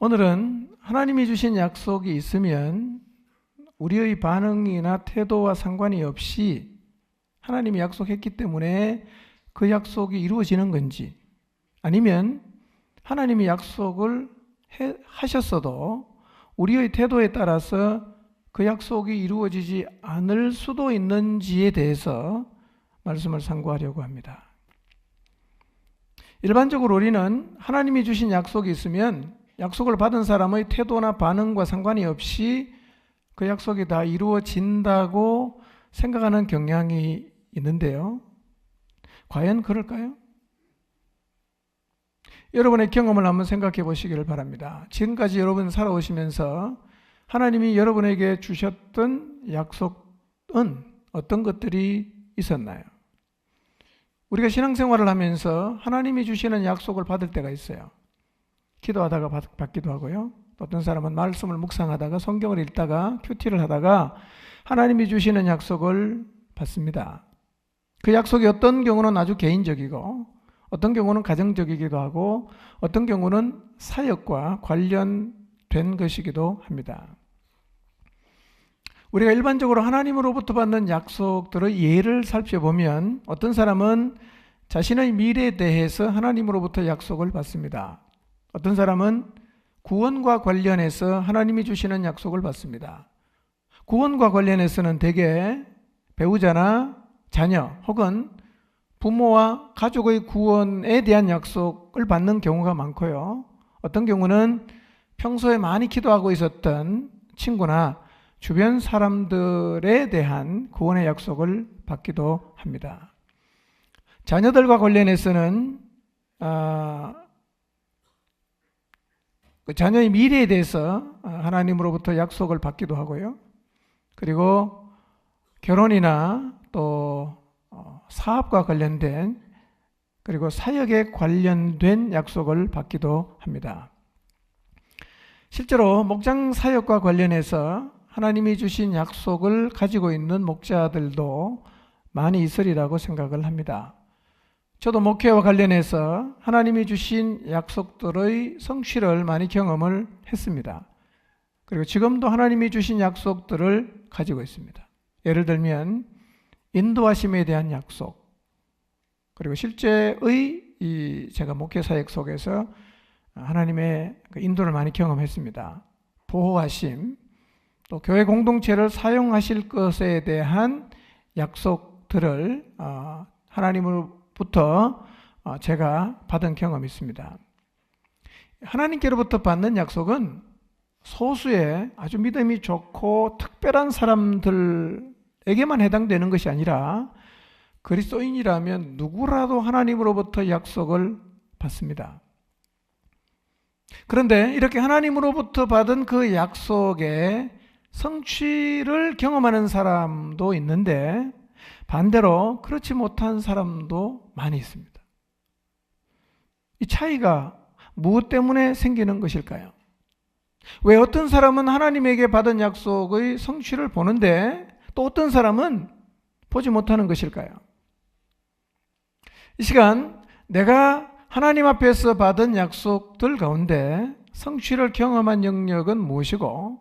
오늘은 하나님이 주신 약속이 있으면 우리의 반응이나 태도와 상관이 없이 하나님이 약속했기 때문에 그 약속이 이루어지는 건지, 아니면 하나님이 약속을 하셨어도 우리의 태도에 따라서 그 약속이 이루어지지 않을 수도 있는지에 대해서 말씀을 상고하려고 합니다. 일반적으로 우리는 하나님이 주신 약속이 있으면 약속을 받은 사람의 태도나 반응과 상관이 없이 그 약속이 다 이루어진다고 생각하는 경향이 있는데요. 과연 그럴까요? 여러분의 경험을 한번 생각해 보시기를 바랍니다. 지금까지 여러분 살아오시면서 하나님이 여러분에게 주셨던 약속은 어떤 것들이 있었나요? 우리가 신앙생활을 하면서 하나님이 주시는 약속을 받을 때가 있어요. 기도하다가 받기도 하고요. 어떤 사람은 말씀을 묵상하다가 성경을 읽다가 큐티를 하다가 하나님이 주시는 약속을 받습니다. 그 약속이 어떤 경우는 아주 개인적이고 어떤 경우는 가정적이기도 하고 어떤 경우는 사역과 관련된 것이기도 합니다. 우리가 일반적으로 하나님으로부터 받는 약속들의 예를 살펴보면 어떤 사람은 자신의 미래에 대해서 하나님으로부터 약속을 받습니다. 어떤 사람은 구원과 관련해서 하나님이 주시는 약속을 받습니다. 구원과 관련해서는 대개 배우자나 자녀 혹은 부모와 가족의 구원에 대한 약속을 받는 경우가 많고요. 어떤 경우는 평소에 많이 기도하고 있었던 친구나 주변 사람들에 대한 구원의 약속을 받기도 합니다. 자녀들과 관련해서는 자녀의 미래에 대해서 하나님으로부터 약속을 받기도 하고요. 그리고 결혼이나 또 사업과 관련된 그리고 사역에 관련된 약속을 받기도 합니다. 실제로 목장 사역과 관련해서 하나님이 주신 약속을 가지고 있는 목자들도 많이 있으리라고 생각을 합니다. 저도 목회와 관련해서 하나님이 주신 약속들의 성취를 많이 경험을 했습니다. 그리고 지금도 하나님이 주신 약속들을 가지고 있습니다. 예를 들면 인도하심에 대한 약속, 그리고 실제의 제가 목회 사역 속에서 하나님의 인도를 많이 경험했습니다. 보호하심, 또 교회 공동체를 사용하실 것에 대한 약속들을 하나님으로부터 제가 받은 경험이 있습니다. 하나님께로부터 받는 약속은 소수의 아주 믿음이 좋고 특별한 사람들에게만 해당되는 것이 아니라 그리스도인이라면 누구라도 하나님으로부터 약속을 받습니다. 그런데 이렇게 하나님으로부터 받은 그 약속의 성취를 경험하는 사람도 있는데 반대로 그렇지 못한 사람도 많이 있습니다. 이 차이가 무엇 때문에 생기는 것일까요? 왜 어떤 사람은 하나님에게 받은 약속의 성취를 보는데 또 어떤 사람은 보지 못하는 것일까요? 이 시간 내가 하나님 앞에서 받은 약속들 가운데 성취를 경험한 영역은 무엇이고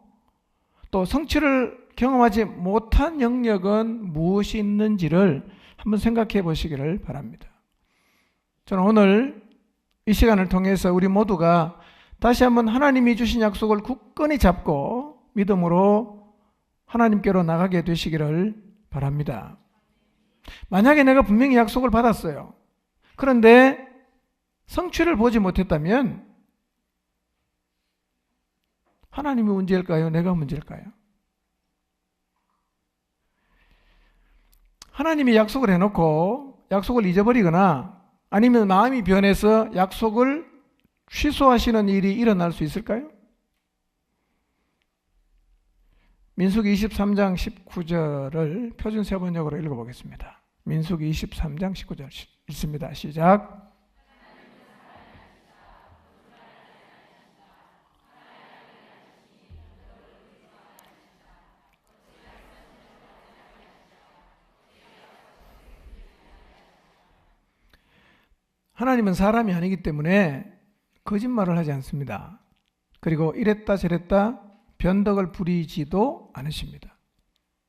또 성취를 경험하지 못한 영역은 무엇이 있는지를 한번 생각해 보시기를 바랍니다. 저는 오늘 이 시간을 통해서 우리 모두가 다시 한번 하나님이 주신 약속을 굳건히 잡고 믿음으로 하나님께로 나가게 되시기를 바랍니다. 만약에 내가 분명히 약속을 받았어요. 그런데 성취를 보지 못했다면 하나님이 문제일까요? 내가 문제일까요? 하나님이 약속을 해놓고 약속을 잊어버리거나 아니면 마음이 변해서 약속을 취소하시는 일이 일어날 수 있을까요? 민수기 23장 19절을 표준 세번역으로 읽어보겠습니다. 민수기 23장 19절 읽습니다. 시작. 하나님은 사람이 아니기 때문에 거짓말을 하지 않습니다. 그리고 이랬다 저랬다 변덕을 부리지도 않으십니다.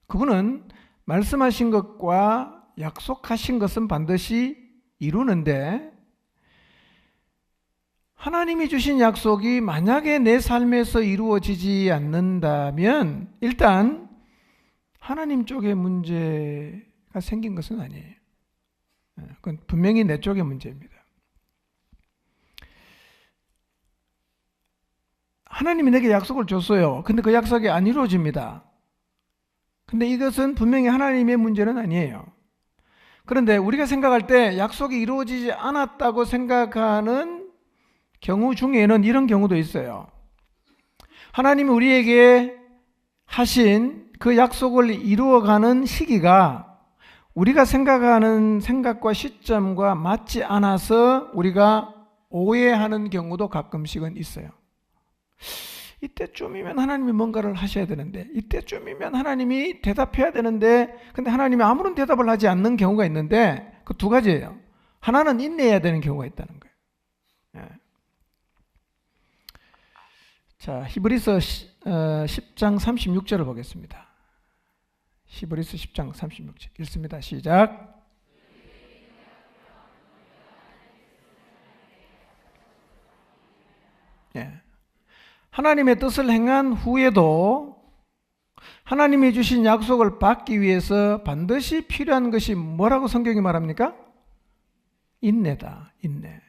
그분은 말씀하신 것과 약속하신 것은 반드시 이루는데, 하나님이 주신 약속이 만약에 내 삶에서 이루어지지 않는다면 일단 하나님 쪽에 문제가 생긴 것은 아니에요. 그건 분명히 내 쪽의 문제입니다. 하나님이 내게 약속을 줬어요. 근데 그 약속이 안 이루어집니다. 근데 이것은 분명히 하나님의 문제는 아니에요. 그런데 우리가 생각할 때 약속이 이루어지지 않았다고 생각하는 경우 중에는 이런 경우도 있어요. 하나님이 우리에게 하신 그 약속을 이루어가는 시기가 우리가 생각하는 생각과 시점과 맞지 않아서 우리가 오해하는 경우도 가끔씩은 있어요. 이때쯤이면 하나님이 뭔가를 하셔야 되는데, 이때쯤이면 하나님이 대답해야 되는데, 근데 하나님이 아무런 대답을 하지 않는 경우가 있는데, 그 두 가지예요. 하나는 인내해야 되는 경우가 있다는 거예요. 자, 히브리서 10장 36절을 보겠습니다. 히브리서 10장 36절 읽습니다. 시작. 하나님의 뜻을 행한 후에도 하나님이 주신 약속을 받기 위해서 반드시 필요한 것이 뭐라고 성경이 말합니까? 인내다. 인내.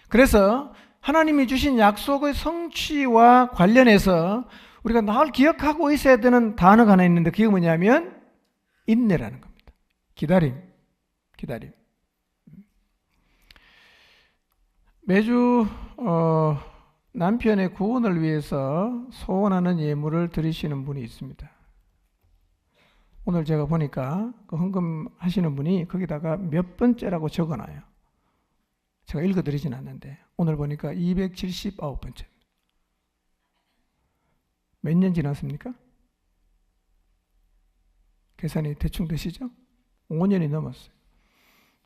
그래서 하나님이 주신 약속의 성취와 관련해서 우리가 늘 기억하고 있어야 되는 단어가 하나 있는데, 그게 뭐냐면 인내라는 겁니다. 기다림. 매주 남편의 구원을 위해서 소원하는 예물을 드리시는 분이 있습니다. 오늘 제가 보니까 그 헌금하시는 분이 거기다가 몇 번째라고 적어놔요. 제가 읽어드리진 않는데 오늘 보니까 279번째. 몇 년 지났습니까? 계산이 대충 되시죠? 5년이 넘었어요.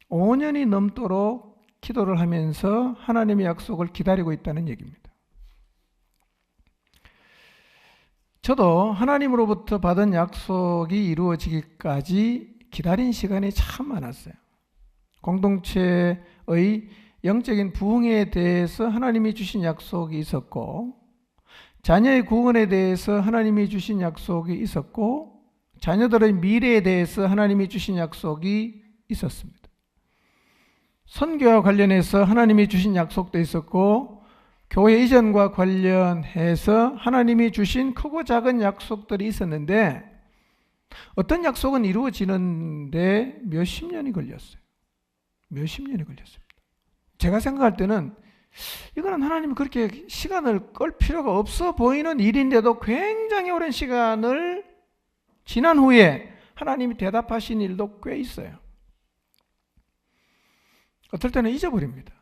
5년이 넘도록 기도를 하면서 하나님의 약속을 기다리고 있다는 얘기입니다. 저도 하나님으로부터 받은 약속이 이루어지기까지 기다린 시간이 참 많았어요. 공동체의 영적인 부흥에 대해서 하나님이 주신 약속이 있었고, 자녀의 구원에 대해서 하나님이 주신 약속이 있었고, 자녀들의 미래에 대해서 하나님이 주신 약속이 있었습니다. 선교와 관련해서 하나님이 주신 약속도 있었고, 교회 이전과 관련해서 하나님이 주신 크고 작은 약속들이 있었는데, 어떤 약속은 이루어지는데 몇십 년이 걸렸어요. 제가 생각할 때는 이거는 하나님이 그렇게 시간을 끌 필요가 없어 보이는 일인데도 굉장히 오랜 시간을 지난 후에 하나님이 대답하신 일도 꽤 있어요. 어떨 때는 잊어버립니다.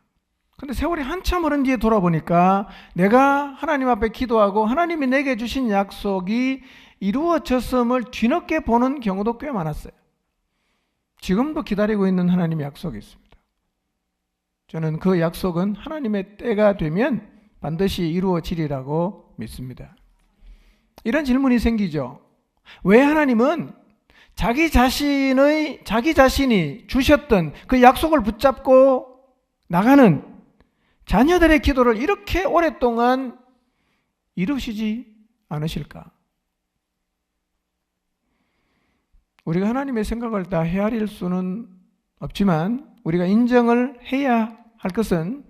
근데 세월이 한참 흐른 뒤에 돌아보니까 내가 하나님 앞에 기도하고 하나님이 내게 주신 약속이 이루어졌음을 뒤늦게 보는 경우도 꽤 많았어요. 지금도 기다리고 있는 하나님의 약속이 있습니다. 저는 그 약속은 하나님의 때가 되면 반드시 이루어지리라고 믿습니다. 이런 질문이 생기죠. 왜 하나님은 자기 자신이 주셨던 그 약속을 붙잡고 나가는 자녀들의 기도를 이렇게 오랫동안 이루시지 않으실까? 우리가 하나님의 생각을 다 헤아릴 수는 없지만 우리가 인정을 해야 할 것은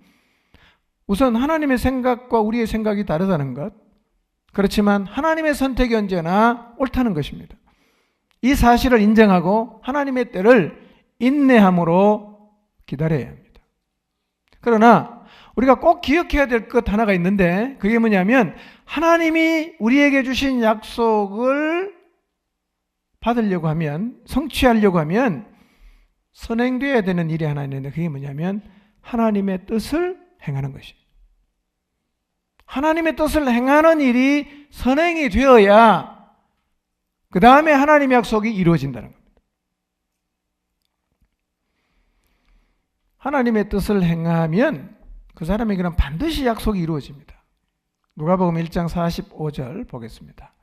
우선 하나님의 생각과 우리의 생각이 다르다는 것, 그렇지만 하나님의 선택이 언제나 옳다는 것입니다. 이 사실을 인정하고 하나님의 때를 인내함으로 기다려야 합니다. 그러나 우리가 꼭 기억해야 될 것 하나가 있는데, 그게 뭐냐면 하나님이 우리에게 주신 약속을 받으려고 하면, 성취하려고 하면 선행되어야 되는 일이 하나 있는데, 그게 뭐냐면 하나님의 뜻을 행하는 것이에요. 하나님의 뜻을 행하는 일이 선행이 되어야 그 다음에 하나님의 약속이 이루어진다는 겁니다. 하나님의 뜻을 행하면 그 사람에게는 반드시 약속이 이루어집니다. 누가복음 1장 45절 보겠습니다.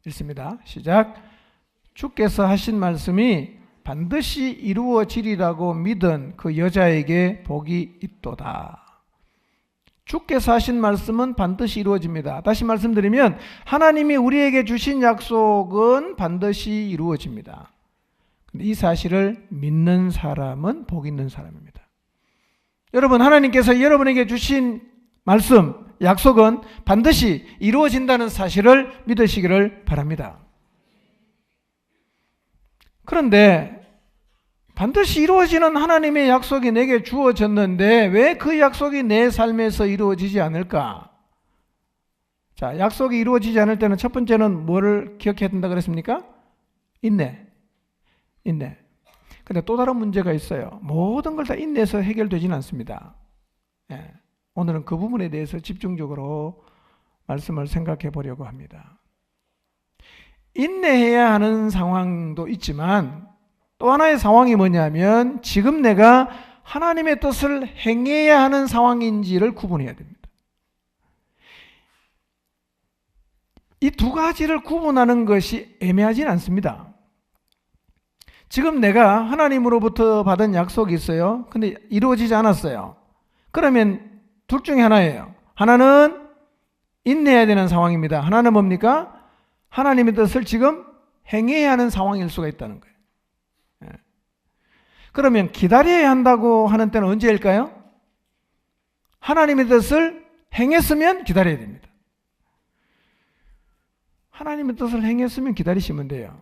읽습니다. 시작. 주께서 하신 말씀이 반드시 이루어지리라고 믿은 그 여자에게 복이 있도다. 주께서 하신 말씀은 반드시 이루어집니다. 다시 말씀드리면 하나님이 우리에게 주신 약속은 반드시 이루어집니다. 근데 이 사실을 믿는 사람은 복 있는 사람입니다. 여러분, 하나님께서 여러분에게 주신 말씀, 약속은 반드시 이루어진다는 사실을 믿으시기를 바랍니다. 그런데 반드시 이루어지는 하나님의 약속이 내게 주어졌는데 왜 그 약속이 내 삶에서 이루어지지 않을까? 자, 약속이 이루어지지 않을 때는 첫 번째는 뭐를 기억해야 된다 그랬습니까? 인내. 근데 또 다른 문제가 있어요. 모든 걸 다 인내해서 해결되지는 않습니다. 예, 오늘은 그 부분에 대해서 집중적으로 말씀을 생각해 보려고 합니다. 인내해야 하는 상황도 있지만 또 하나의 상황이 뭐냐면 지금 내가 하나님의 뜻을 행해야 하는 상황인지를 구분해야 됩니다. 이 두 가지를 구분하는 것이 애매하진 않습니다. 지금 내가 하나님으로부터 받은 약속이 있어요. 근데 이루어지지 않았어요. 그러면 둘 중에 하나예요. 하나는 인내해야 되는 상황입니다. 하나는 뭡니까? 하나님의 뜻을 지금 행해야 하는 상황일 수가 있다는 거예요. 그러면 기다려야 한다고 하는 때는 언제일까요? 하나님의 뜻을 행했으면 기다려야 됩니다. 하나님의 뜻을 행했으면 기다리시면 돼요.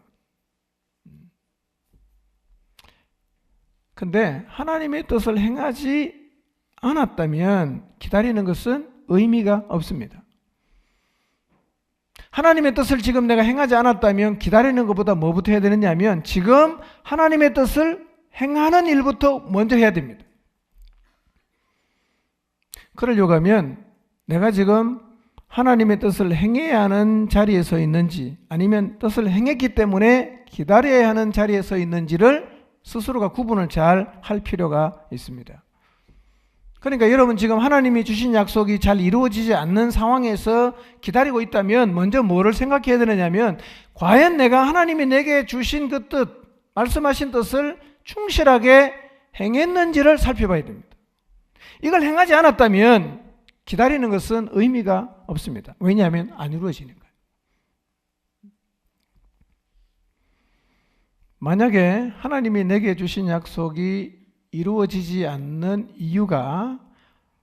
근데 하나님의 뜻을 행하지 않았다면 기다리는 것은 의미가 없습니다. 하나님의 뜻을 지금 내가 행하지 않았다면 기다리는 것보다 뭐부터 해야 되느냐 하면 지금 하나님의 뜻을 행하는 일부터 먼저 해야 됩니다. 그러려고 하면 내가 지금 하나님의 뜻을 행해야 하는 자리에 서 있는지 아니면 뜻을 행했기 때문에 기다려야 하는 자리에 서 있는지를 스스로가 구분을 잘 할 필요가 있습니다. 그러니까 여러분 지금 하나님이 주신 약속이 잘 이루어지지 않는 상황에서 기다리고 있다면 먼저 뭐를 생각해야 되느냐면 과연 내가 하나님이 내게 주신 그 뜻, 말씀하신 뜻을 충실하게 행했는지를 살펴봐야 됩니다. 이걸 행하지 않았다면 기다리는 것은 의미가 없습니다. 왜냐하면 안 이루어지는 거예요. 만약에 하나님이 내게 주신 약속이 이루어지지 않는 이유가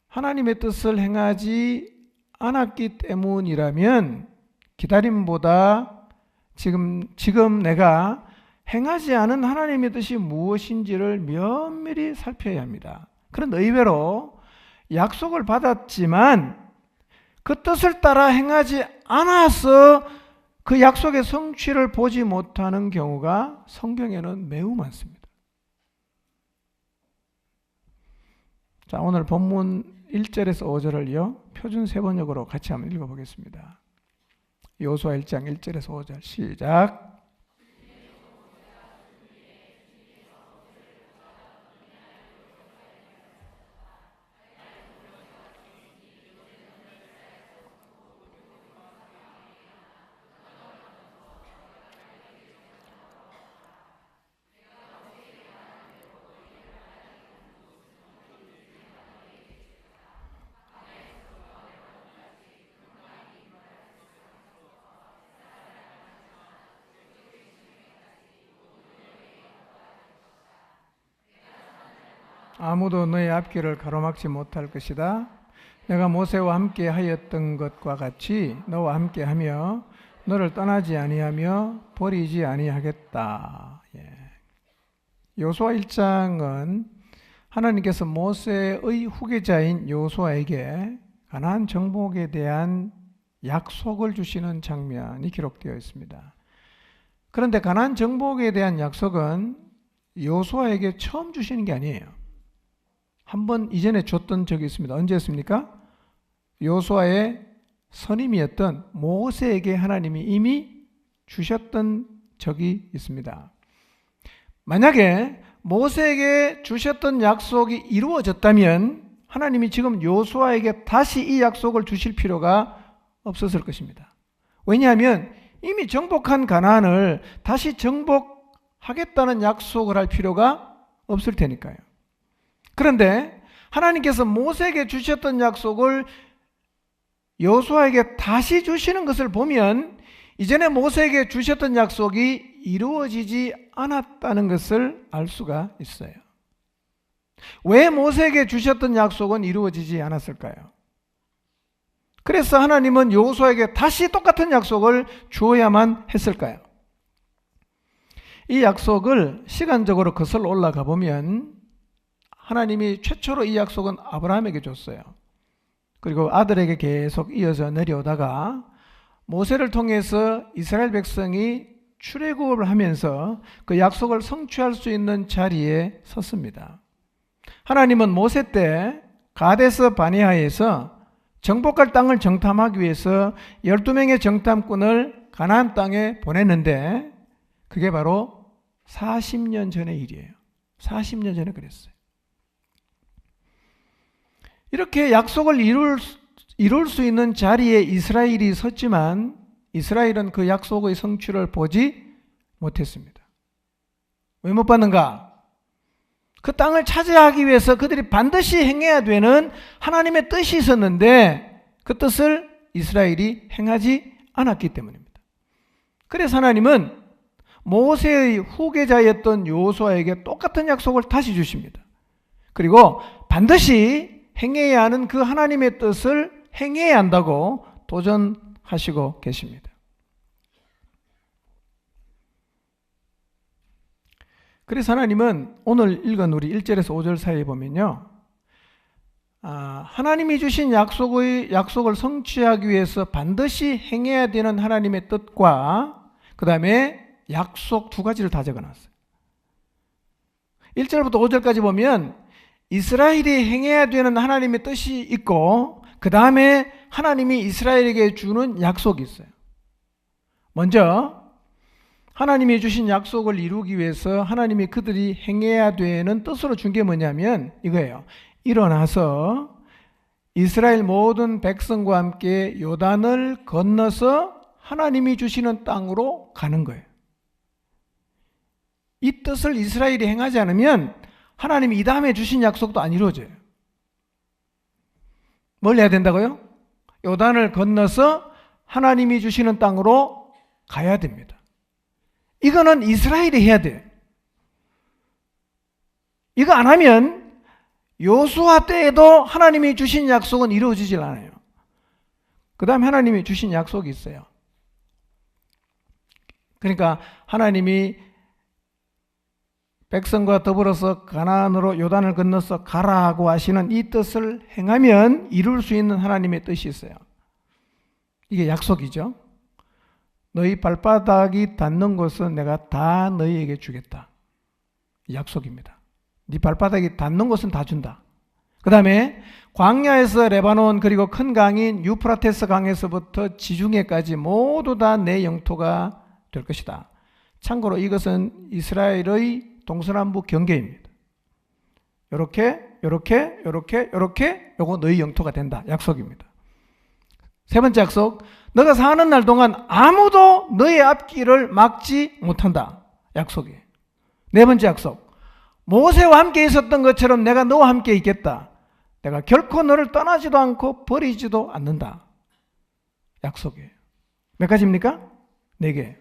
하나님의 뜻을 행하지 않았기 때문이라면 기다림보다 지금 내가 행하지 않은 하나님의 뜻이 무엇인지를 면밀히 살펴야 합니다. 그런데 의외로 약속을 받았지만 그 뜻을 따라 행하지 않아서 그 약속의 성취를 보지 못하는 경우가 성경에는 매우 많습니다. 자, 오늘 본문 1절에서 5절을요 표준 세번역으로 같이 한번 읽어보겠습니다. 여호수아 1장 1절에서 5절 시작. 아무도 너의 앞길을 가로막지 못할 것이다. 내가 모세와 함께 하였던 것과 같이 너와 함께 하며 너를 떠나지 아니하며 버리지 아니하겠다. 여호수아 1장은 하나님께서 모세의 후계자인 여호수아에게 가나안 정복에 대한 약속을 주시는 장면이 기록되어 있습니다. 그런데 가나안 정복에 대한 약속은 여호수아에게 처음 주시는 게 아니에요. 한 번 이전에 줬던 적이 있습니다. 언제였습니까? 여호수아의 선임이었던 모세에게 하나님이 이미 주셨던 적이 있습니다. 만약에 모세에게 주셨던 약속이 이루어졌다면 하나님이 지금 여호수아에게 다시 이 약속을 주실 필요가 없었을 것입니다. 왜냐하면 이미 정복한 가나안을 다시 정복하겠다는 약속을 할 필요가 없을 테니까요. 그런데 하나님께서 모세에게 주셨던 약속을 여호수아에게 다시 주시는 것을 보면 이전에 모세에게 주셨던 약속이 이루어지지 않았다는 것을 알 수가 있어요. 왜 모세에게 주셨던 약속은 이루어지지 않았을까요? 그래서 하나님은 여호수아에게 다시 똑같은 약속을 주어야만 했을까요? 이 약속을 시간적으로 거슬러 올라가 보면 하나님이 최초로 이 약속은 아브라함에게 줬어요. 그리고 아들에게 계속 이어져 내려오다가 모세를 통해서 이스라엘 백성이 출애굽을 하면서 그 약속을 성취할 수 있는 자리에 섰습니다. 하나님은 모세 때 가데스 바네아에서 정복할 땅을 정탐하기 위해서 12명의 정탐꾼을 가나안 땅에 보냈는데 그게 바로 40년 전의 일이에요. 40년 전에 그랬어요. 이렇게 약속을 이룰 수 있는 자리에 이스라엘이 섰지만 이스라엘은 그 약속의 성취를 보지 못했습니다. 왜 못 봤는가? 그 땅을 차지하기 위해서 그들이 반드시 행해야 되는 하나님의 뜻이 있었는데 그 뜻을 이스라엘이 행하지 않았기 때문입니다. 그래서 하나님은 모세의 후계자였던 여호수아에게 똑같은 약속을 다시 주십니다. 그리고 반드시 행해야 하는 그 하나님의 뜻을 행해야 한다고 도전하시고 계십니다. 그래서 하나님은 오늘 읽은 우리 1절에서 5절 사이에 보면요, 하나님이 주신 약속을 성취하기 위해서 반드시 행해야 되는 하나님의 뜻과 그 다음에 약속 두 가지를 다 적어놨어요. 1절부터 5절까지 보면 이스라엘이 행해야 되는 하나님의 뜻이 있고 그 다음에 하나님이 이스라엘에게 주는 약속이 있어요. 먼저 하나님이 주신 약속을 이루기 위해서 하나님이 그들이 행해야 되는 뜻으로 준 게 뭐냐면 이거예요. 일어나서 이스라엘 모든 백성과 함께 요단을 건너서 하나님이 주시는 땅으로 가는 거예요. 이 뜻을 이스라엘이 행하지 않으면 하나님이 이 다음에 주신 약속도 안 이루어져요. 뭘 해야 된다고요? 요단을 건너서 하나님이 주시는 땅으로 가야 됩니다. 이거는 이스라엘이 해야 돼요. 이거 안 하면 여호수아 때에도 하나님이 주신 약속은 이루어지질 않아요. 그 다음에 하나님이 주신 약속이 있어요. 그러니까 하나님이 백성과 더불어서 가나안으로 요단을 건너서 가라고 하시는 이 뜻을 행하면 이룰 수 있는 하나님의 뜻이 있어요. 이게 약속이죠. 너희 발바닥이 닿는 곳은 내가 다 너희에게 주겠다. 약속입니다. 네 발바닥이 닿는 곳은 다 준다. 그 다음에 광야에서 레바논 그리고 큰 강인 유프라테스 강에서부터 지중해까지 모두 다 내 영토가 될 것이다. 참고로 이것은 이스라엘의 동서남북 경계입니다. 요렇게 요거 너희 영토가 된다. 약속입니다. 세 번째 약속, 너가 사는 날 동안 아무도 너의 앞길을 막지 못한다. 약속이에요. 네 번째 약속, 모세와 함께 있었던 것처럼 내가 너와 함께 있겠다. 내가 결코 너를 떠나지도 않고 버리지도 않는다. 약속이에요. 몇 가지입니까? 4개.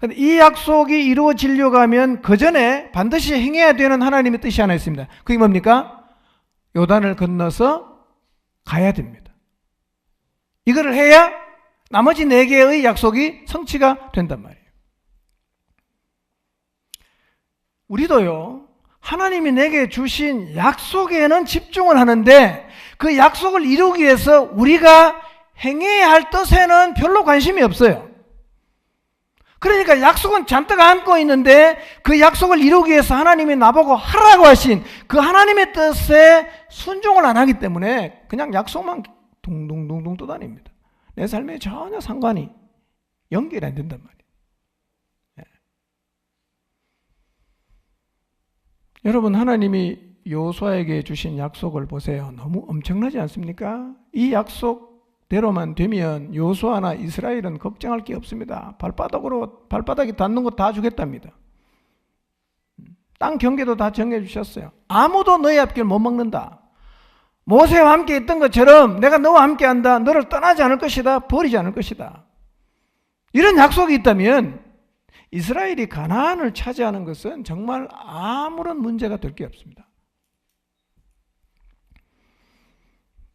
근데 이 약속이 이루어지려고 하면 그 전에 반드시 행해야 되는 하나님의 뜻이 하나 있습니다. 그게 뭡니까? 요단을 건너서 가야 됩니다. 이거를 해야 나머지 4개의 약속이 성취가 된단 말이에요. 우리도요, 하나님이 내게 주신 약속에는 집중을 하는데 그 약속을 이루기 위해서 우리가 행해야 할 뜻에는 별로 관심이 없어요. 그러니까 약속은 잔뜩 안고 있는데 그 약속을 이루기 위해서 하나님이 나보고 하라고 하신 그 하나님의 뜻에 순종을 안 하기 때문에 그냥 약속만 둥둥둥둥 떠다닙니다. 내 삶에 전혀 상관이 연결이 안 된단 말이에요. 네. 여러분, 하나님이 여호수아에게 주신 약속을 보세요. 너무 엄청나지 않습니까? 이 약속 대로만 되면 여호수아나 이스라엘은 걱정할 게 없습니다. 발바닥이 닿는 거 다 주겠답니다. 땅 경계도 다 정해주셨어요. 아무도 너희 앞길 못 먹는다. 모세와 함께 있던 것처럼 내가 너와 함께 한다. 너를 떠나지 않을 것이다. 버리지 않을 것이다. 이런 약속이 있다면 이스라엘이 가나안을 차지하는 것은 정말 아무런 문제가 될 게 없습니다.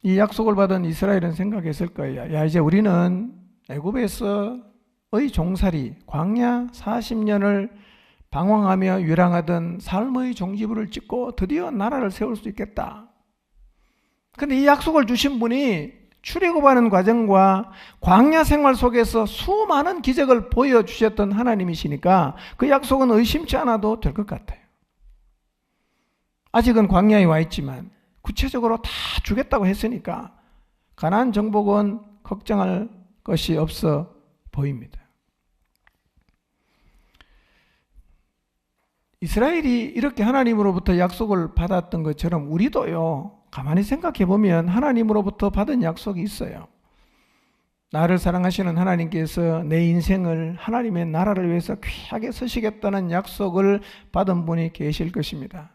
이 약속을 받은 이스라엘은 생각했을 거예요. 야, 이제 우리는 애굽에서의 종살이, 광야 40년을 방황하며 유랑하던 삶의 종지부를 찍고 드디어 나라를 세울 수 있겠다. 근데 이 약속을 주신 분이 출애굽하는 과정과 광야 생활 속에서 수많은 기적을 보여주셨던 하나님이시니까 그 약속은 의심치 않아도 될 것 같아요. 아직은 광야에 와 있지만 구체적으로 다 주겠다고 했으니까 가나안 정복은 걱정할 것이 없어 보입니다. 이스라엘이 이렇게 하나님으로부터 약속을 받았던 것처럼 우리도요, 가만히 생각해 보면 하나님으로부터 받은 약속이 있어요. 나를 사랑하시는 하나님께서 내 인생을 하나님의 나라를 위해서 귀하게 쓰시겠다는 약속을 받은 분이 계실 것입니다.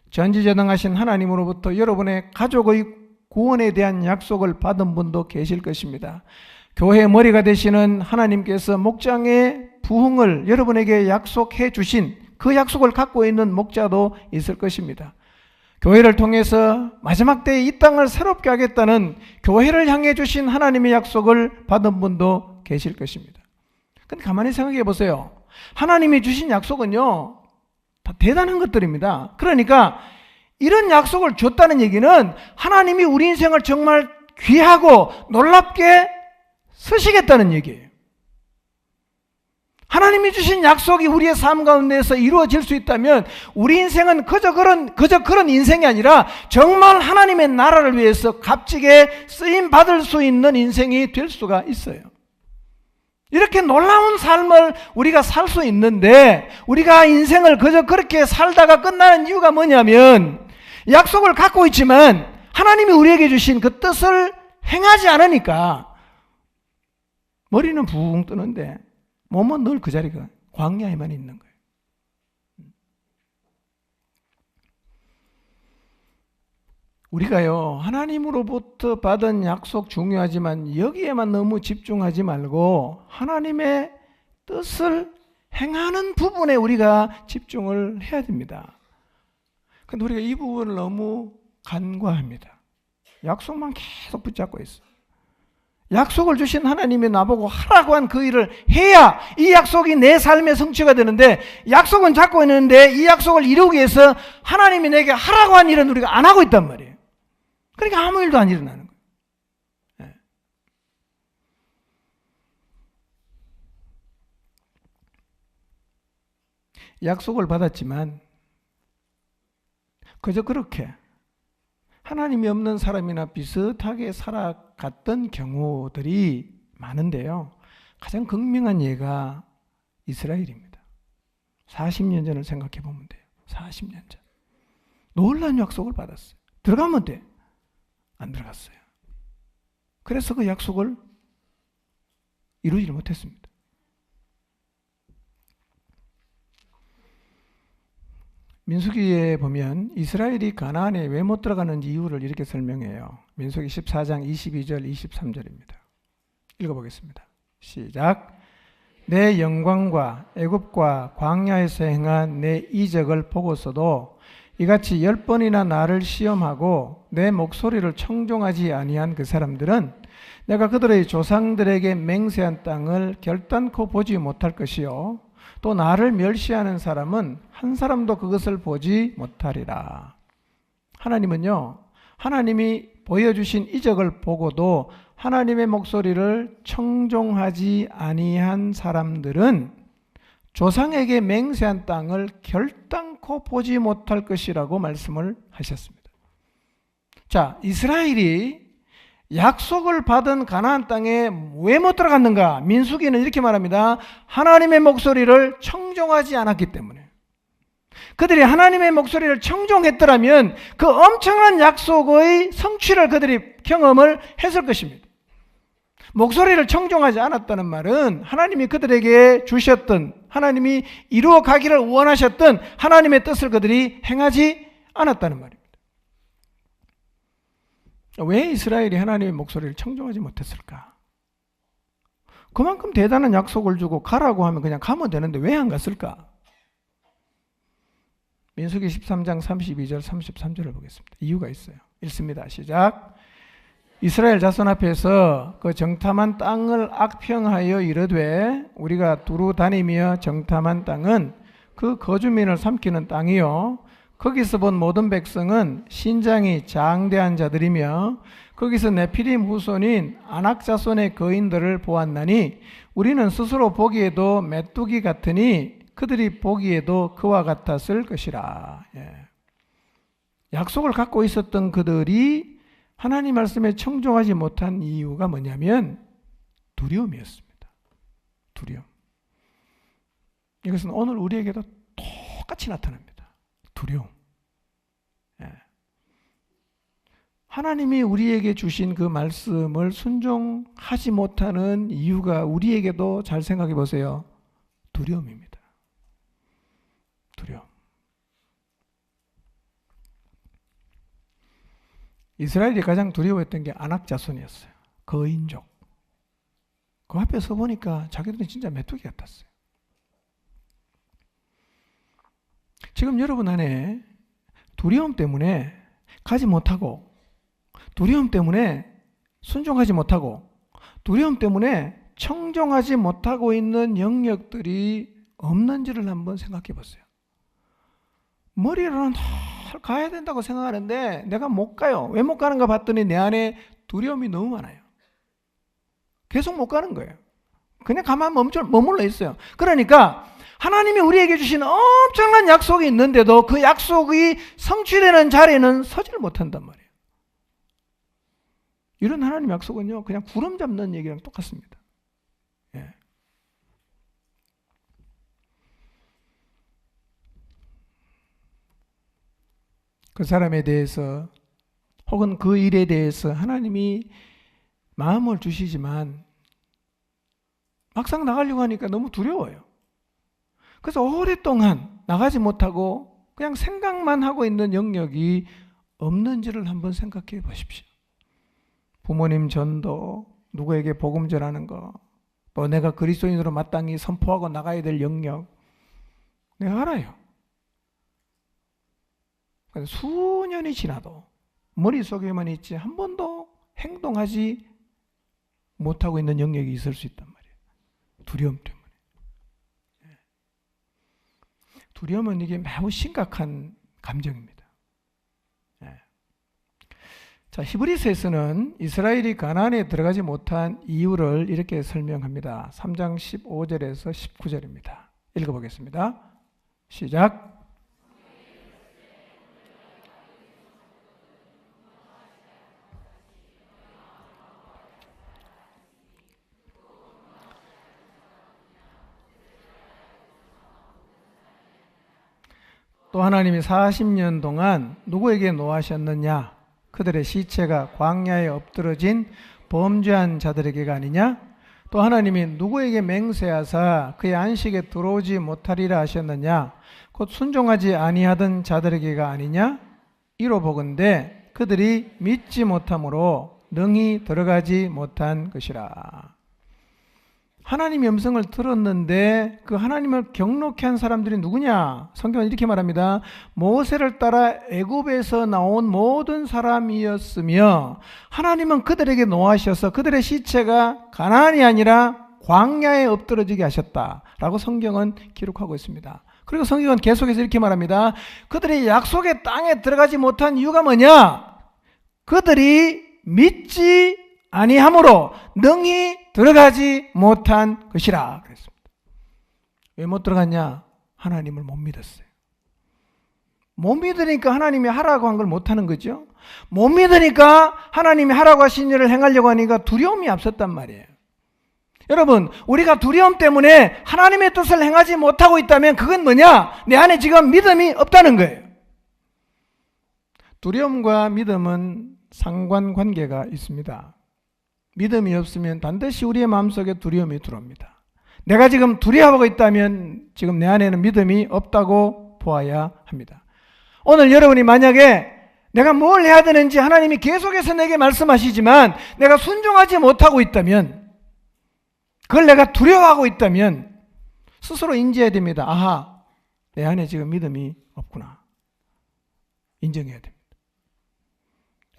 전지전능하신 하나님으로부터 여러분의 가족의 구원에 대한 약속을 받은 분도 계실 것입니다. 교회의 머리가 되시는 하나님께서 목장의 부흥을 여러분에게 약속해 주신 그 약속을 갖고 있는 목자도 있을 것입니다. 교회를 통해서 마지막 때에 이 땅을 새롭게 하겠다는 교회를 향해 주신 하나님의 약속을 받은 분도 계실 것입니다. 근데 가만히 생각해 보세요. 하나님이 주신 약속은요, 다 대단한 것들입니다. 그러니까 이런 약속을 줬다는 얘기는 하나님이 우리 인생을 정말 귀하고 놀랍게 쓰시겠다는 얘기예요. 하나님이 주신 약속이 우리의 삶 가운데서 이루어질 수 있다면 우리 인생은 그저 그런 인생이 아니라 정말 하나님의 나라를 위해서 값지게 쓰임 받을 수 있는 인생이 될 수가 있어요. 이렇게 놀라운 삶을 우리가 살 수 있는데 우리가 인생을 그저 그렇게 살다가 끝나는 이유가 뭐냐면 약속을 갖고 있지만 하나님이 우리에게 주신 그 뜻을 행하지 않으니까 머리는 붕 뜨는데 몸은 늘 그 자리가 광야에만 있는 거예요. 우리가요, 하나님으로부터 받은 약속 중요하지만 여기에만 너무 집중하지 말고 하나님의 뜻을 행하는 부분에 우리가 집중을 해야 됩니다. 근데 우리가 이 부분을 너무 간과합니다. 약속만 계속 붙잡고 있어. 약속을 주신 하나님이 나보고 하라고 한 그 일을 해야 이 약속이 내 삶의 성취가 되는데 약속은 잡고 있는데 이 약속을 이루기 위해서 하나님이 내게 하라고 한 일은 우리가 안 하고 있단 말이에요. 그러니까 아무 일도 안 일어나는 거예요. 약속을 받았지만 그저 그렇게 하나님이 없는 사람이나 비슷하게 살아갔던 경우들이 많은데요. 가장 극명한 예가 이스라엘입니다. 40년 전을 생각해 보면 돼요. 40년 전. 놀라운 약속을 받았어요. 들어가면 돼. 안 들어갔어요. 그래서 그 약속을 이루지 못했습니다. 민수기에 보면 이스라엘이 가나안에 왜 못 들어가는지 이유를 이렇게 설명해요. 민수기 14장 22절 23절입니다. 읽어보겠습니다. 시작. 내 영광과 애굽과 광야에서 행한 내 이적을 보고서도 이같이 10번이나 나를 시험하고 내 목소리를 청종하지 아니한 그 사람들은 내가 그들의 조상들에게 맹세한 땅을 결단코 보지 못할 것이요 또 나를 멸시하는 사람은 한 사람도 그것을 보지 못하리라. 하나님은요, 하나님이 보여주신 이적을 보고도 하나님의 목소리를 청종하지 아니한 사람들은 조상에게 맹세한 땅을 결단코 보지 못할 것이라고 말씀을 하셨습니다. 자, 이스라엘이 약속을 받은 가나안 땅에 왜 못 들어갔는가? 민수기는 이렇게 말합니다. 하나님의 목소리를 청종하지 않았기 때문에. 그들이 하나님의 목소리를 청종했더라면 그 엄청난 약속의 성취를 그들이 경험을 했을 것입니다. 목소리를 청종하지 않았다는 말은 하나님이 그들에게 주셨던, 하나님이 이루어 가기를 원하셨던 하나님의 뜻을 그들이 행하지 않았다는 말입니다. 왜 이스라엘이 하나님의 목소리를 청종하지 못했을까? 그만큼 대단한 약속을 주고 가라고 하면 그냥 가면 되는데 왜 안 갔을까? 민수기 13장 32절 33절을 보겠습니다. 이유가 있어요. 읽습니다. 시작. 이스라엘 자손 앞에서 그 정탐한 땅을 악평하여 이르되 우리가 두루 다니며 정탐한 땅은 그 거주민을 삼키는 땅이요 거기서 본 모든 백성은 신장이 장대한 자들이며 거기서 네피림 후손인 아낙 자손의 거인들을 보았나니 우리는 스스로 보기에도 메뚜기 같으니 그들이 보기에도 그와 같았을 것이라. 약속을 갖고 있었던 그들이 하나님 말씀에 청종하지 못한 이유가 뭐냐면 두려움이었습니다. 두려움. 이것은 오늘 우리에게도 똑같이 나타납니다. 두려움. 하나님이 우리에게 주신 그 말씀을 순종하지 못하는 이유가 우리에게도 잘 생각해 보세요. 두려움입니다. 두려움. 이스라엘이 가장 두려워했던 게 아낙 자손이었어요. 거인족. 그 앞에 서 보니까 자기들은 진짜 메뚜기 같았어요. 지금 여러분 안에 두려움 때문에 가지 못하고, 두려움 때문에 순종하지 못하고, 두려움 때문에 청종하지 못하고 있는 영역들이 없는지를 한번 생각해 보세요. 머리로는 가야 된다고 생각하는데 내가 못 가요. 왜 못 가는가 봤더니 내 안에 두려움이 너무 많아요. 계속 못 가는 거예요. 그냥 가만 머물러 있어요. 그러니까 하나님이 우리에게 주신 엄청난 약속이 있는데도 그 약속이 성취되는 자리에는 서지를 못한단 말이에요. 이런 하나님 약속은요, 그냥 구름 잡는 얘기랑 똑같습니다. 예. 그 사람에 대해서 혹은 그 일에 대해서 하나님이 마음을 주시지만 막상 나가려고 하니까 너무 두려워요. 그래서 오랫동안 나가지 못하고 그냥 생각만 하고 있는 영역이 없는지를 한번 생각해 보십시오. 부모님 전도, 누구에게 복음 전하는 거, 뭐 내가 그리스도인으로 마땅히 선포하고 나가야 될 영역, 내가 알아요. 수년이 지나도 머릿속에만 있지 한 번도 행동하지 못하고 있는 영역이 있을 수 있단 말이에요. 두려움 때문에. 두려움은 이게 매우 심각한 감정입니다. 자, 히브리서에서는 이스라엘이 가나안에 들어가지 못한 이유를 이렇게 설명합니다. 3장 15절에서 19절입니다. 읽어보겠습니다. 시작. 또 하나님이 40년 동안 누구에게 노하셨느냐? 그들의 시체가 광야에 엎드러진 범죄한 자들에게가 아니냐? 또 하나님이 누구에게 맹세하사 그의 안식에 들어오지 못하리라 하셨느냐? 곧 순종하지 아니하던 자들에게가 아니냐? 이로 보건대 그들이 믿지 못함으로 능히 들어가지 못한 것이라. 하나님의 음성을 들었는데 그 하나님을 경록케 한 사람들이 누구냐? 성경은 이렇게 말합니다. 모세를 따라 애굽에서 나온 모든 사람이었으며 하나님은 그들에게 노하셔서 그들의 시체가 가나안이 아니라 광야에 엎드러지게 하셨다라고 성경은 기록하고 있습니다. 그리고 성경은 계속해서 이렇게 말합니다. 그들이 약속의 땅에 들어가지 못한 이유가 뭐냐? 그들이 믿지 아니함으로 능히 들어가지 못한 것이라 그랬습니다. 왜 못 들어갔냐? 하나님을 못 믿었어요. 못 믿으니까 하나님이 하라고 한 걸 못하는 거죠. 못 믿으니까 하나님이 하라고 하신 일을 행하려고 하니까 두려움이 앞섰단 말이에요. 여러분, 우리가 두려움 때문에 하나님의 뜻을 행하지 못하고 있다면 그건 뭐냐? 내 안에 지금 믿음이 없다는 거예요. 두려움과 믿음은 상관관계가 있습니다. 믿음이 없으면 반드시 우리의 마음속에 두려움이 들어옵니다. 내가 지금 두려워하고 있다면 지금 내 안에는 믿음이 없다고 보아야 합니다. 오늘 여러분이 만약에 내가 뭘 해야 되는지 하나님이 계속해서 내게 말씀하시지만 내가 순종하지 못하고 있다면, 그걸 내가 두려워하고 있다면 스스로 인지해야 됩니다. 아하, 내 안에 지금 믿음이 없구나. 인정해야 됩니다.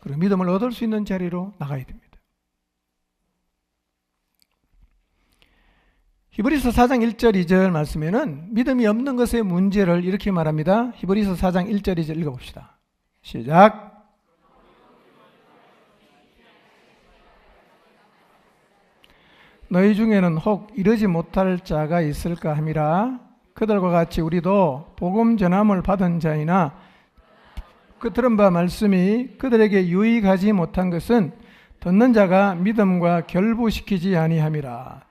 그리고 믿음을 얻을 수 있는 자리로 나가야 됩니다. 히브리서 4장 1절 2절 말씀에는 믿음이 없는 것의 문제를 이렇게 말합니다. 히브리서 4장 1절 2절 읽어봅시다. 시작. 너희 중에는 혹 이르지 못할 자가 있을까 함이라. 그들과 같이 우리도 복음 전함을 받은 자이나 그 들은 바 말씀이 그들에게 유익하지 못한 것은 듣는 자가 믿음과 결부시키지 아니함이라.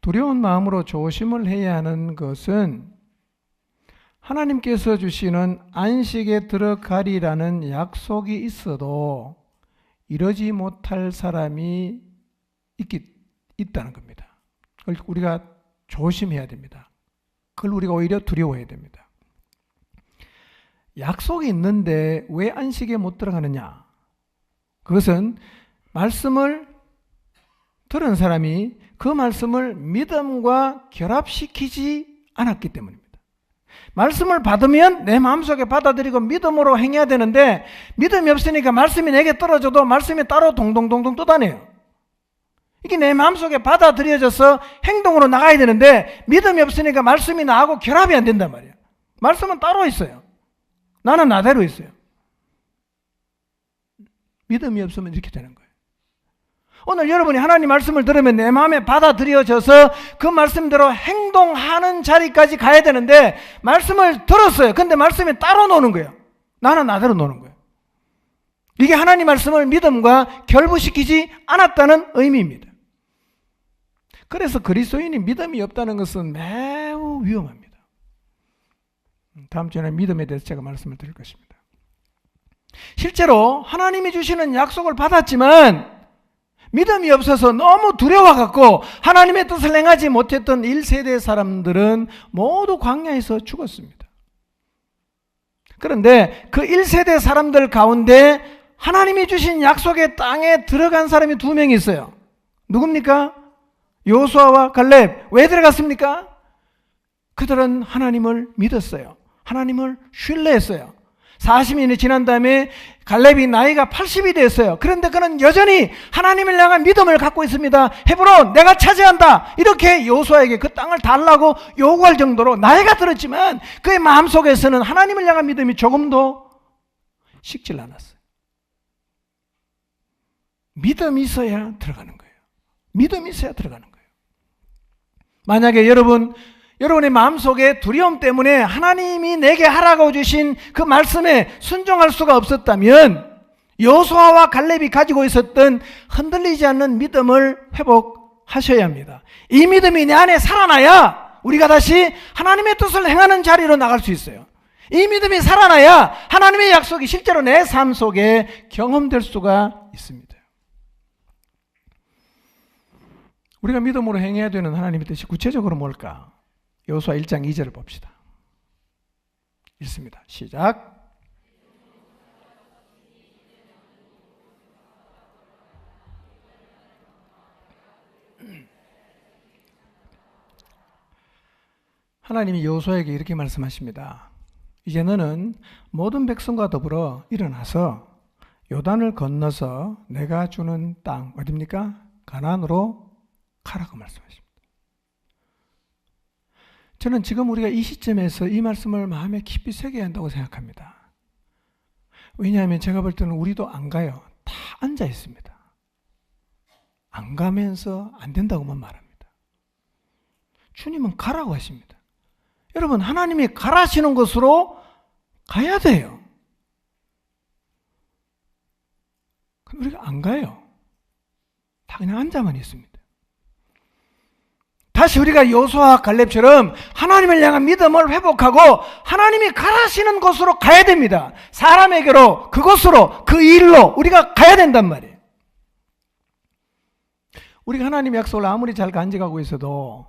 두려운 마음으로 조심을 해야 하는 것은 하나님께서 주시는 안식에 들어가리라는 약속이 있어도 이러지 못할 사람이 있다는 겁니다. 그걸 우리가 조심해야 됩니다. 그걸 우리가 오히려 두려워해야 됩니다. 약속이 있는데 왜 안식에 못 들어가느냐? 그것은 말씀을 들은 사람이 그 말씀을 믿음과 결합시키지 않았기 때문입니다. 말씀을 받으면 내 마음속에 받아들이고 믿음으로 행해야 되는데 믿음이 없으니까 말씀이 내게 떨어져도 말씀이 따로 동동동동 떠다녀요. 이게 내 마음속에 받아들여져서 행동으로 나가야 되는데 믿음이 없으니까 말씀이 나하고 결합이 안 된단 말이에요. 말씀은 따로 있어요. 나는 나대로 있어요. 믿음이 없으면 이렇게 되는 거예요. 오늘 여러분이 하나님 말씀을 들으면 내 마음에 받아들여져서 그 말씀대로 행동하는 자리까지 가야 되는데 말씀을 들었어요. 근데 말씀이 따로 노는 거예요. 나는 나대로 노는 거예요. 이게 하나님 말씀을 믿음과 결부시키지 않았다는 의미입니다. 그래서 그리스도인이 믿음이 없다는 것은 매우 위험합니다. 다음 주에는 믿음에 대해서 제가 말씀을 드릴 것입니다. 실제로 하나님이 주시는 약속을 받았지만 믿음이 없어서 너무 두려워갖고 하나님의 뜻을 행하지 못했던 1세대 사람들은 모두 광야에서 죽었습니다. 그런데 그 1세대 사람들 가운데 하나님이 주신 약속의 땅에 들어간 사람이 2명이 있어요. 누굽니까? 여호수아와 갈렙. 왜 들어갔습니까? 그들은 하나님을 믿었어요. 하나님을 신뢰했어요. 40년이 지난 다음에 갈렙이 나이가 80이 됐어요. 그런데 그는 여전히 하나님을 향한 믿음을 갖고 있습니다. 헤브론 내가 차지한다. 이렇게 여호수아에게 그 땅을 달라고 요구할 정도로 나이가 들었지만 그의 마음속에서는 하나님을 향한 믿음이 조금도 식질 않았어요. 믿음이 있어야 들어가는 거예요. 믿음이 있어야 들어가는 거예요. 만약에 여러분의 마음속에 두려움 때문에 하나님이 내게 하라고 주신 그 말씀에 순종할 수가 없었다면 여호수아와 갈렙이 가지고 있었던 흔들리지 않는 믿음을 회복하셔야 합니다. 이 믿음이 내 안에 살아나야 우리가 다시 하나님의 뜻을 행하는 자리로 나갈 수 있어요. 이 믿음이 살아나야 하나님의 약속이 실제로 내 삶 속에 경험될 수가 있습니다. 우리가 믿음으로 행해야 되는 하나님의 뜻이 구체적으로 뭘까? 여호수아 1장 2절을 봅시다. 읽습니다. 시작. 하나님이 여호수아에게 이렇게 말씀하십니다. 이제 너는 모든 백성과 더불어 일어나서 요단을 건너서 내가 주는 땅 어디입니까? 가나안으로 가라고 말씀하십니다. 저는 지금 우리가 이 시점에서 이 말씀을 마음에 깊이 새겨야 한다고 생각합니다. 왜냐하면 제가 볼 때는 우리도 안 가요. 다 앉아 있습니다. 안 가면서 안 된다고만 말합니다. 주님은 가라고 하십니다. 여러분, 하나님이 가라시는 곳으로 가야 돼요. 근데 우리가 안 가요. 다 그냥 앉아만 있습니다. 다시 우리가 여호수아와 갈렙처럼 하나님을 향한 믿음을 회복하고 하나님이 가라시는 곳으로 가야 됩니다. 사람에게로, 그곳으로, 그 일로 우리가 가야 된단 말이에요. 우리가 하나님의 약속을 아무리 잘 간직하고 있어도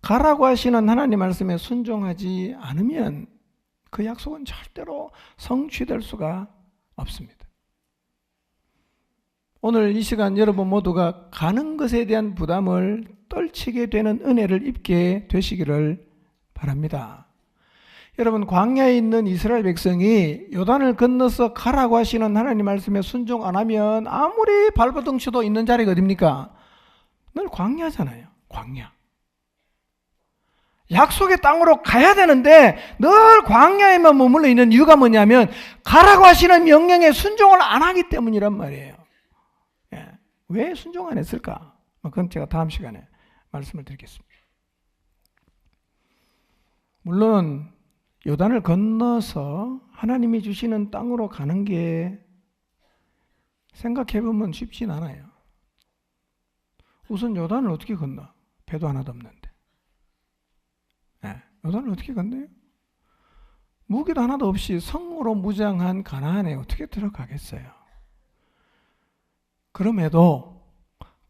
가라고 하시는 하나님 말씀에 순종하지 않으면 그 약속은 절대로 성취될 수가 없습니다. 오늘 이 시간 여러분 모두가 가는 것에 대한 부담을 떨치게 되는 은혜를 입게 되시기를 바랍니다. 여러분, 광야에 있는 이스라엘 백성이 요단을 건너서 가라고 하시는 하나님 말씀에 순종 안 하면 아무리 발버둥 쳐도 있는 자리가 어딥니까? 늘 광야잖아요. 광야. 약속의 땅으로 가야 되는데 늘 광야에만 머물러 있는 이유가 뭐냐면 가라고 하시는 명령에 순종을 안 하기 때문이란 말이에요. 예. 왜 순종 안 했을까? 그건 제가 다음 시간에 말씀을 드리겠습니다. 물론 요단을 건너서 하나님이 주시는 땅으로 가는 게 생각해보면 쉽진 않아요. 우선 요단을 어떻게 건너? 배도 하나도 없는데. 네, 요단을 어떻게 건너요? 무기도 하나도 없이 성으로 무장한 가나안에 어떻게 들어가겠어요? 그럼에도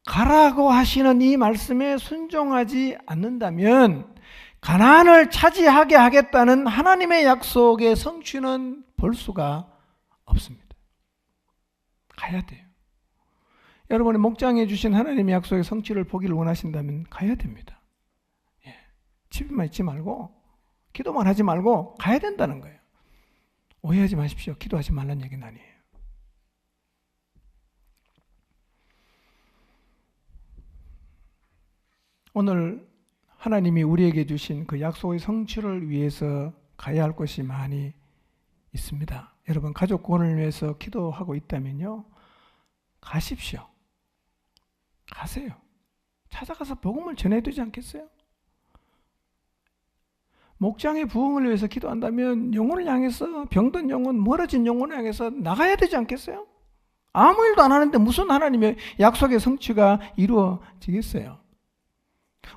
가라고 하시는 이 말씀에 순종하지 않는다면 가나안을 차지하게 하겠다는 하나님의 약속의 성취는 볼 수가 없습니다. 가야 돼요. 여러분이 목장해 주신 하나님의 약속의 성취를 보기를 원하신다면 가야 됩니다. 예. 집에만 있지 말고 기도만 하지 말고 가야 된다는 거예요. 오해하지 마십시오. 기도하지 말라는 얘기는 아니에요. 오늘 하나님이 우리에게 주신 그 약속의 성취를 위해서 가야 할 것이 많이 있습니다. 여러분, 가족 구원을 위해서 기도하고 있다면요, 가십시오. 가세요. 찾아가서 복음을 전해야 되지 않겠어요? 목장의 부흥을 위해서 기도한다면 영혼을 향해서, 병든 영혼, 멀어진 영혼을 향해서 나가야 되지 않겠어요? 아무 일도 안 하는데 무슨 하나님의 약속의 성취가 이루어지겠어요?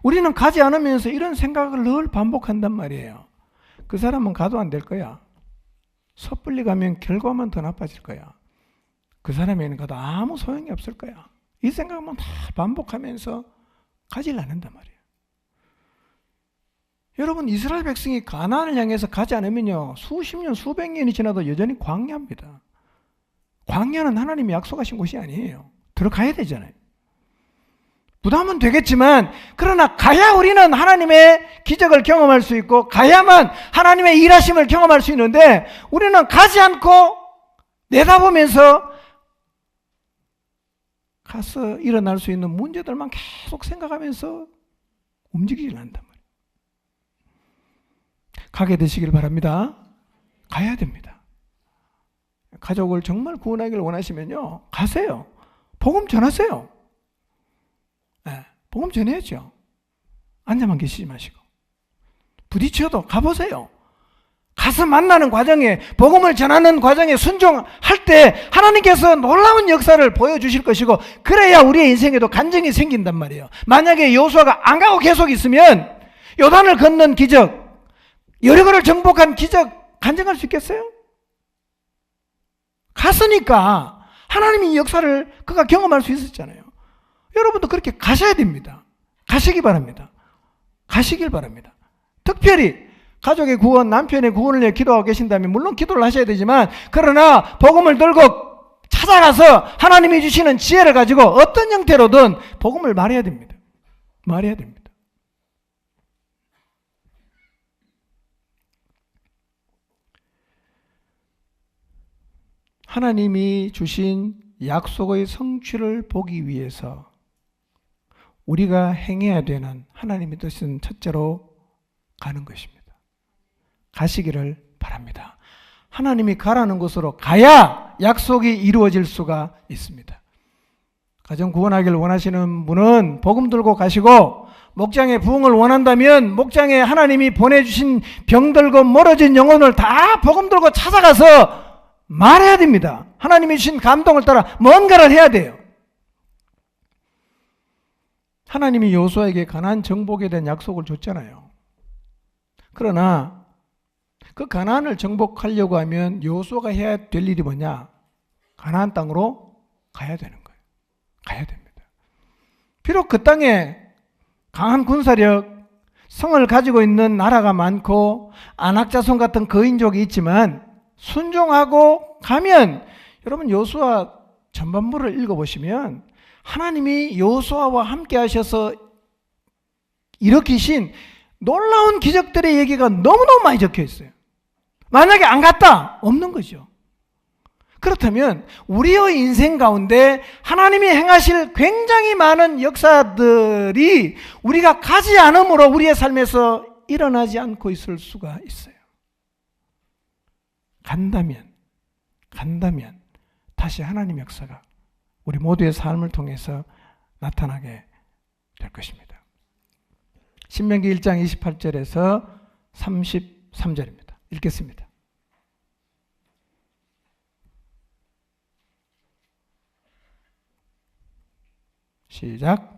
우리는 가지 않으면서 이런 생각을 늘 반복한단 말이에요. 그 사람은 가도 안 될 거야. 섣불리 가면 결과만 더 나빠질 거야. 그 사람에게는 가도 아무 소용이 없을 거야. 이 생각만 다 반복하면서 가지를 않는단 말이에요. 여러분, 이스라엘 백성이 가나안을 향해서 가지 않으면요, 수십 년, 수백 년이 지나도 여전히 광야입니다. 광야는 하나님이 약속하신 곳이 아니에요. 들어가야 되잖아요. 부담은 되겠지만 그러나 가야 우리는 하나님의 기적을 경험할 수 있고 가야만 하나님의 일하심을 경험할 수 있는데 우리는 가지 않고 내다보면서 가서 일어날 수 있는 문제들만 계속 생각하면서 움직이질 않는단 말이에요. 가게 되시길 바랍니다. 가야 됩니다. 가족을 정말 구원하기를 원하시면요, 가세요. 복음 전하세요. 네, 복음 전해야죠. 앉아만 계시지 마시고 부딪혀도 가보세요. 가서 만나는 과정에, 복음을 전하는 과정에 순종할 때 하나님께서 놀라운 역사를 보여주실 것이고, 그래야 우리의 인생에도 간증이 생긴단 말이에요. 만약에 여호수아가 안 가고 계속 있으면 요단을 건넌 기적, 여리고를 정복한 기적 간증할 수 있겠어요? 갔으니까 하나님의 역사를 그가 경험할 수 있었잖아요. 여러분도 그렇게 가셔야 됩니다. 가시기 바랍니다. 가시길 바랍니다. 특별히 가족의 구원, 남편의 구원을 위해 기도하고 계신다면 물론 기도를 하셔야 되지만, 그러나 복음을 들고 찾아가서 하나님이 주시는 지혜를 가지고 어떤 형태로든 복음을 말해야 됩니다. 말해야 됩니다. 하나님이 주신 약속의 성취를 보기 위해서 우리가 행해야 되는 하나님의 뜻은 첫째로 가는 것입니다. 가시기를 바랍니다. 하나님이 가라는 곳으로 가야 약속이 이루어질 수가 있습니다. 가정 구원하기를 원하시는 분은 복음 들고 가시고, 목장의 부흥을 원한다면 목장에 하나님이 보내주신 병들고 멀어진 영혼을 다 복음 들고 찾아가서 말해야 됩니다. 하나님이 주신 감동을 따라 뭔가를 해야 돼요. 하나님이 여호수아에게 가나안 정복에 대한 약속을 줬잖아요. 그러나 그 가나안을 정복하려고 하면 여호수아가 해야 될 일이 뭐냐? 가나안 땅으로 가야 되는 거예요. 가야 됩니다. 비록 그 땅에 강한 군사력, 성을 가지고 있는 나라가 많고 안악자손 같은 거인족이 있지만 순종하고 가면, 여러분 여호수아 전반부를 읽어보시면 하나님이 여호수아와 함께 하셔서 일으키신 놀라운 기적들의 얘기가 너무너무 많이 적혀 있어요. 만약에 안 갔다? 없는 거죠. 그렇다면 우리의 인생 가운데 하나님이 행하실 굉장히 많은 역사들이 우리가 가지 않음으로 우리의 삶에서 일어나지 않고 있을 수가 있어요. 간다면 다시 하나님 역사가 우리 모두의 삶을 통해서 나타나게 될 것입니다. 신명기 1장 28절에서 33절입니다. 읽겠습니다. 시작.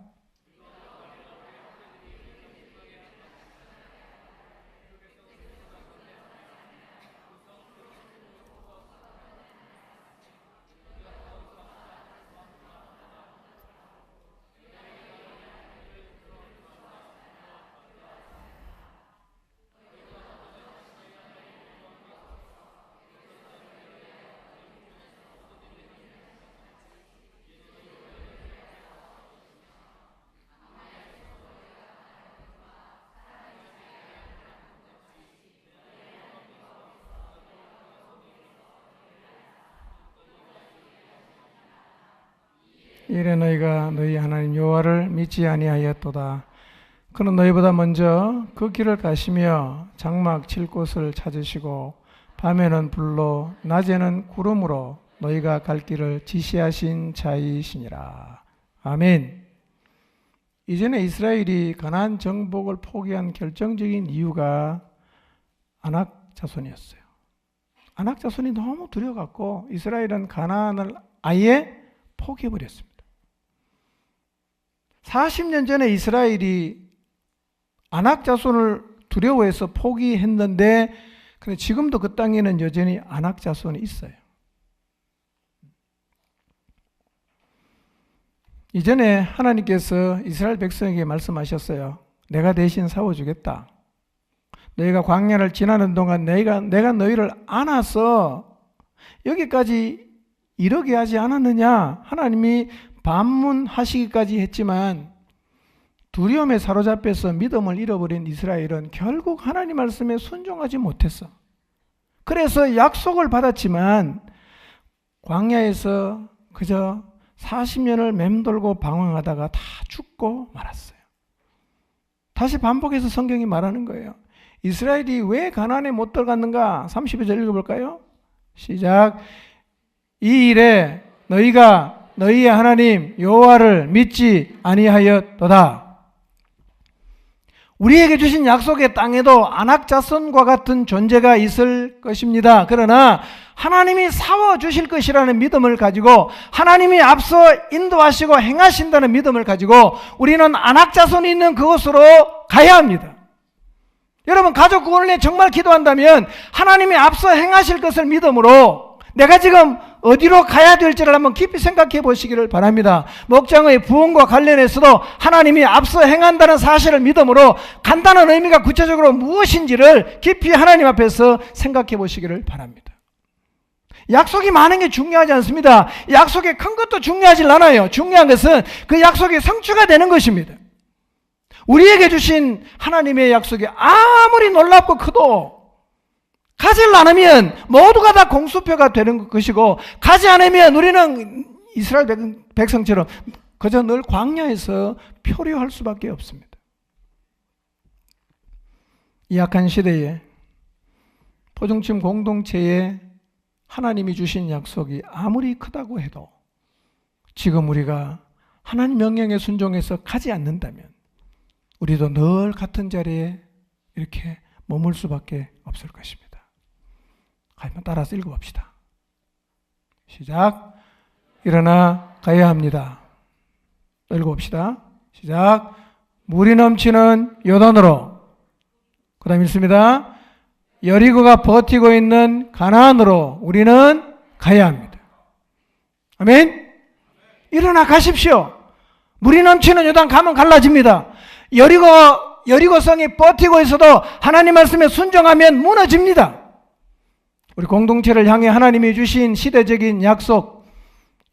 이래 너희가 너희 하나님 여호와를 믿지 아니하였도다. 그는 너희보다 먼저 그 길을 가시며 장막 칠 곳을 찾으시고 밤에는 불로 낮에는 구름으로 너희가 갈 길을 지시하신 자이시니라. 아멘. 이전에 이스라엘이 가나안 정복을 포기한 결정적인 이유가 아낙 자손이었어요. 아낙 자손이 너무 두려워갖고 이스라엘은 가나안을 아예 포기해버렸습니다. 40년 전에 이스라엘이 아낙 자손을 두려워해서 포기했는데, 근데 지금도 그 땅에는 여전히 아낙 자손이 있어요. 이전에 하나님께서 이스라엘 백성에게 말씀하셨어요. 내가 대신 싸워주겠다. 너희가 광야를 지나는 동안 내가 너희를 안아서 여기까지 이르게 하지 않았느냐. 하나님이 반문하시기까지 했지만 두려움에 사로잡혀서 믿음을 잃어버린 이스라엘은 결국 하나님 말씀에 순종하지 못했어. 그래서 약속을 받았지만 광야에서 그저 40년을 맴돌고 방황하다가 다 죽고 말았어요. 다시 반복해서 성경이 말하는 거예요. 이스라엘이 왜 가나안에 못 들어갔는가? 32절 읽어볼까요? 시작. 이 일에 너희가 너희의 하나님 여호와를 믿지 아니하였도다. 우리에게 주신 약속의 땅에도 아낙 자손과 같은 존재가 있을 것입니다. 그러나 하나님이 싸워주실 것이라는 믿음을 가지고, 하나님이 앞서 인도하시고 행하신다는 믿음을 가지고 우리는 아낙 자손이 있는 그곳으로 가야 합니다. 여러분, 가족 구원을 위해 정말 기도한다면 하나님이 앞서 행하실 것을 믿음으로 내가 지금 어디로 가야 될지를 한번 깊이 생각해 보시기를 바랍니다. 목장의 부흥과 관련해서도 하나님이 앞서 행한다는 사실을 믿음으로 간다는 의미가 구체적으로 무엇인지를 깊이 하나님 앞에서 생각해 보시기를 바랍니다. 약속이 많은 게 중요하지 않습니다. 약속이 큰 것도 중요하지 않아요. 중요한 것은 그 약속이 성취가 되는 것입니다. 우리에게 주신 하나님의 약속이 아무리 놀랍고 커도 가지 않으면 모두가 다 공수표가 되는 것이고, 가지 않으면 우리는 이스라엘 백성처럼 그저 늘 광야에서 표류할 수밖에 없습니다. 이 약한 시대에 포종팀 공동체에 하나님이 주신 약속이 아무리 크다고 해도 지금 우리가 하나님 명령에 순종해서 가지 않는다면 우리도 늘 같은 자리에 이렇게 머물 수밖에 없을 것입니다. 한번 따라서 읽어봅시다. 시작. 일어나 가야 합니다. 읽어봅시다. 시작. 물이 넘치는 요단으로, 그 다음 읽습니다. 여리고가 버티고 있는 가나안으로 우리는 가야 합니다. 아멘. 일어나 가십시오. 물이 넘치는 요단 가면 갈라집니다. 여리고성이 버티고 있어도 하나님 말씀에 순종하면 무너집니다. 우리 공동체를 향해 하나님이 주신 시대적인 약속,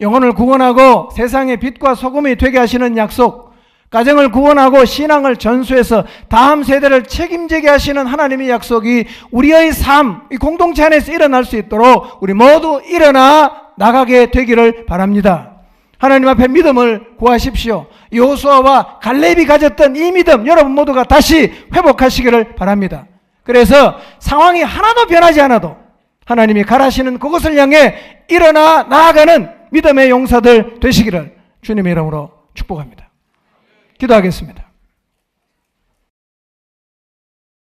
영혼을 구원하고 세상의 빛과 소금이 되게 하시는 약속, 가정을 구원하고 신앙을 전수해서 다음 세대를 책임지게 하시는 하나님의 약속이 우리의 삶, 이 공동체 안에서 일어날 수 있도록 우리 모두 일어나 나가게 되기를 바랍니다. 하나님 앞에 믿음을 구하십시오. 여호수아와 갈렙이 가졌던 이 믿음 여러분 모두가 다시 회복하시기를 바랍니다. 그래서 상황이 하나도 변하지 않아도 하나님이 가라시는 그것을 향해 일어나 나아가는 믿음의 용사들 되시기를 주님의 이름으로 축복합니다. 기도하겠습니다.